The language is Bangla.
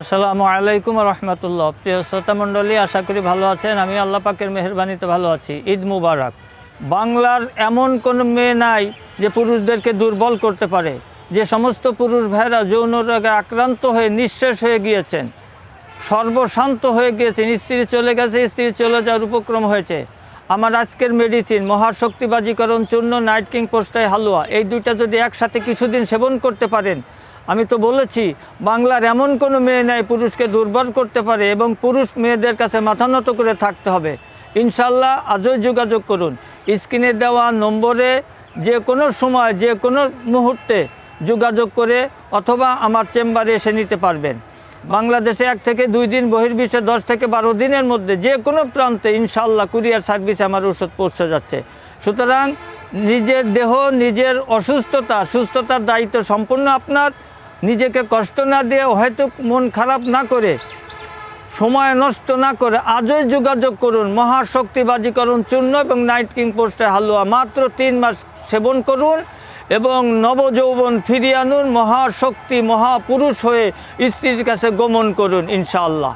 আসসালামু আলাইকুম রহমতুল্লাহ। প্রিয় শ্রোতা মণ্ডলী, আশা করি ভালো আছেন। আমি আল্লাহ পাকের মেহেরবানিতে ভালো আছি। ঈদ মুবারক। বাংলার এমন কোনো মেয়ে নাই যে পুরুষদেরকে দুর্বল করতে পারে। যে সমস্ত পুরুষ ভাইরা যৌন রোগে আক্রান্ত হয়ে নিঃশেষ হয়ে গিয়েছেন, সর্বশান্ত হয়ে গিয়েছেন, স্ত্রী চলে গেছে, স্ত্রী চলে যাওয়ার উপক্রম হয়েছে, আমার আজকের মেডিসিন মহাশক্তিবাজিকরণ চূর্ণ, নাইট কিং পোস্টাই হালুয়া, এই দুইটা যদি একসাথে কিছুদিন সেবন করতে পারেন, আমি তো বলেছি বাংলার এমন কোনো মেয়ে নাই পুরুষকে দুর্বল করতে পারে, এবং পুরুষ মেয়েদের কাছে মাথা নত করে থাকতে হবে। ইনশাল্লাহ আজই যোগাযোগ করুন। স্ক্রিনে দেওয়া নম্বরে যে কোনো সময় যে কোনো মুহূর্তে যোগাযোগ করে অথবা আমার চেম্বারে এসে নিতে পারবেন। বাংলাদেশে 1 থেকে 2 দিন, বহির্বিশ্বে 10 থেকে 12 দিনের মধ্যে যে কোনো প্রান্তে ইনশাল্লাহ কুরিয়ার সার্ভিসে আমার ওষুধ পৌঁছে যাচ্ছে। সুতরাং নিজের দেহ, নিজের অসুস্থতা, সুস্থতার দায়িত্ব সম্পূর্ণ আপনার। নিজেকে কষ্ট না দিয়ে, হয়তো মন খারাপ না করে, সময় নষ্ট না করে আজই যোগাযোগ করুন। মহাশক্তিবাজিকরণ চূর্ণ এবং নাইট কিং পোস্টাই হালুয়া মাত্র 3 মাস সেবন করুন এবং নবযৌবন ফিরিয়ে আনুন। মহাশক্তি, মহাপুরুষ হয়ে স্ত্রীর কাছে গমন করুন ইনশাআল্লাহ।